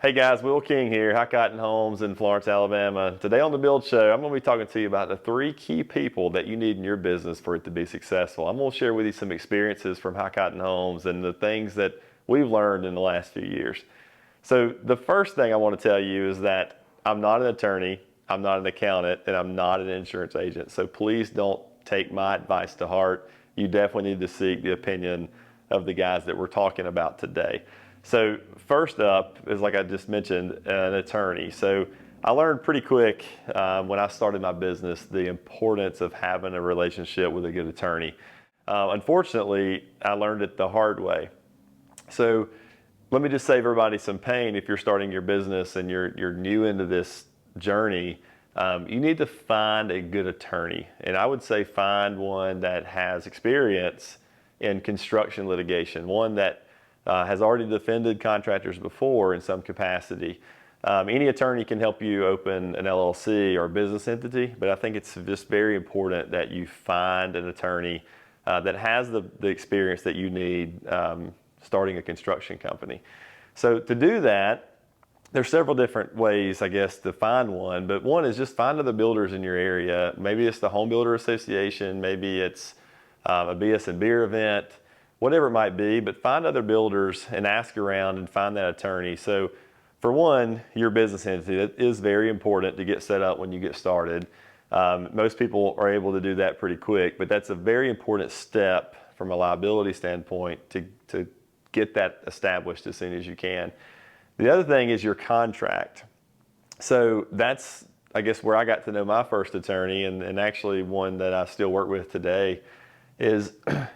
Hey guys, Will King here, High Cotton Homes in Florence, Alabama. Today on the Build Show, I'm going to be talking to you about the 3 key people that you need in your business for it to be successful. I'm going to share with you some experiences from High Cotton Homes and the things that we've learned in the last few years. So the first thing I want to tell you is that I'm not an attorney, I'm not an accountant, and I'm not an insurance agent. So please don't take my advice to heart. You definitely need to seek the opinion of the guys that we're talking about today. So first up is, like I just mentioned, an attorney. So I learned pretty quick when I started my business the importance of having a relationship with a good attorney. Unfortunately, I learned it the hard way. So let me just save everybody some pain. If you're starting your business and you're new into this journey, you need to find a good attorney. And I would say find one that has experience in construction litigation, one that has already defended contractors before in some capacity. Any attorney can help you open an LLC or business entity, but I think it's just very important that you find an attorney that has the experience that you need starting a construction company. So to do that, there's several different ways, I guess, to find one, but one is just find other builders in your area. Maybe it's the Home Builder Association, maybe it's a BS and Beer event, whatever it might be, but find other builders and ask around and find that attorney. So for one, your business entity, that is very important to get set up when you get started. Most people are able to do that pretty quick, but that's a very important step from a liability standpoint to get that established as soon as you can. The other thing is your contract. So that's, I guess, where I got to know my first attorney, and actually one that I still work with today, is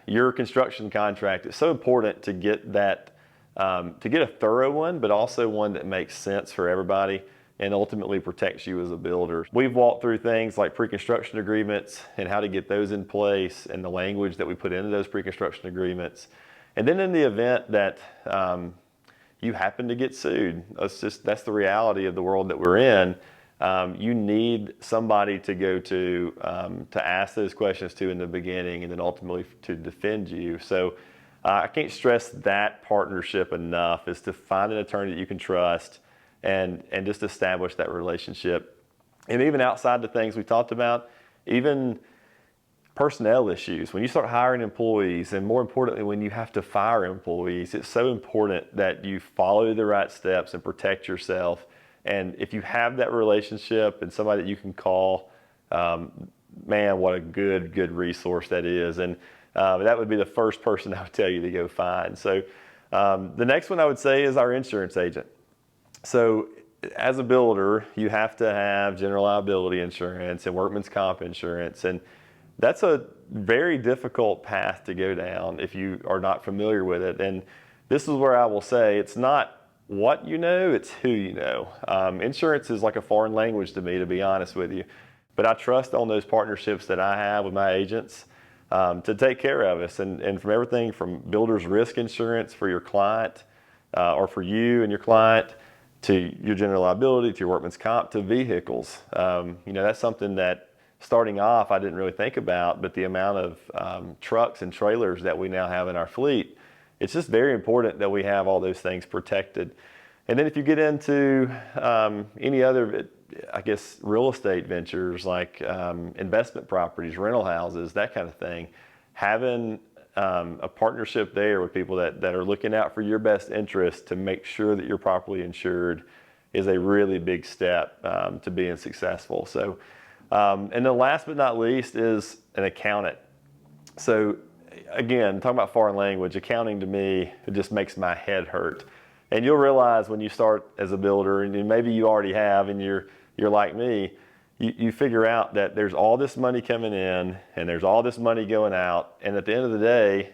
your construction contract. It's so important to get that, to get a thorough one, but also one that makes sense for everybody and ultimately protects you as a builder. We've walked through things like pre-construction agreements and how to get those in place and the language that we put into those pre-construction agreements. And then in the event that you happen to get sued, that's the reality of the world that we're in. You need somebody to go to ask those questions to in the beginning and then ultimately to defend you. So I can't stress that partnership enough, is to find an attorney that you can trust and just establish that relationship. And even outside the things we talked about, even personnel issues, when you start hiring employees, and more importantly, when you have to fire employees, it's so important that you follow the right steps and protect yourself. And if you have that relationship and somebody that you can call, man, what a good resource that is. And that would be the first person I would tell you to go find. So the next one I would say is our insurance agent. So as a builder, you have to have general liability insurance and workman's comp insurance. And that's a very difficult path to go down if you are not familiar with it. And this is where I will say it's not what you know, it's who you know. Insurance is like a foreign language to me, to be honest with you. But I trust on those partnerships that I have with my agents to take care of us. And from everything from builder's risk insurance for your client or for you and your client, to your general liability, to your workman's comp, to vehicles. That's something that starting off I didn't really think about, but the amount of trucks and trailers that we now have in our fleet, it's just very important that we have all those things protected. And then if you get into any other, I guess, real estate ventures like investment properties, rental houses, that kind of thing, having a partnership there with people that are looking out for your best interest to make sure that you're properly insured is a really big step to being successful. So, and then last but not least is an accountant. So again, talking about foreign language, accounting to me, it just makes my head hurt. And you'll realize when you start as a builder, and maybe you already have, and you're like me, you figure out that there's all this money coming in and there's all this money going out. And at the end of the day,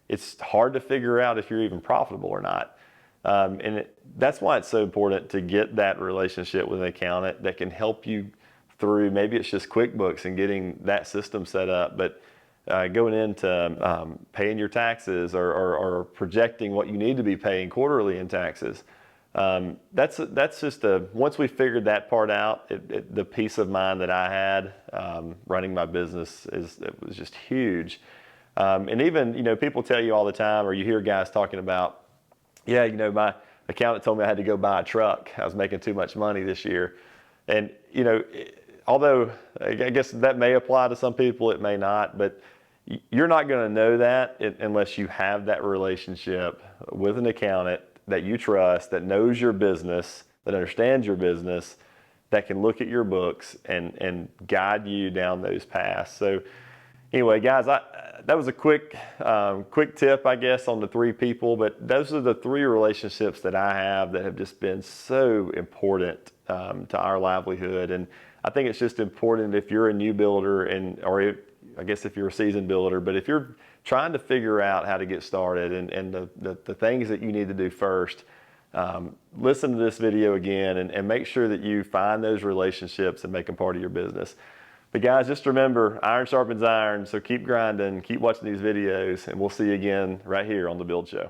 it's hard to figure out if you're even profitable or not. That's why it's so important to get that relationship with an accountant that can help you through, maybe it's just QuickBooks and getting that system set up, but going into paying your taxes or projecting what you need to be paying quarterly in taxes. That's just once we figured that part out, the peace of mind that I had running my business it was just huge. And even, people tell you all the time, or you hear guys talking about, yeah, accountant told me I had to go buy a truck. I was making too much money this year. And, you know, although I guess that may apply to some people, it may not, but you're not going to know that unless you have that relationship with an accountant that you trust, that knows your business, that understands your business, that can look at your books and guide you down those paths. So anyway, guys, that was a quick tip, I guess, on the 3 people, but those are the 3 relationships that I have that have just been so important to our livelihood. And I think it's just important if you're a new builder I guess if you're a seasoned builder, but if you're trying to figure out how to get started and the things that you need to do first, listen to this video again and make sure that you find those relationships and make them part of your business. But guys, just remember, iron sharpens iron, so keep grinding, keep watching these videos, and we'll see you again right here on The Build Show.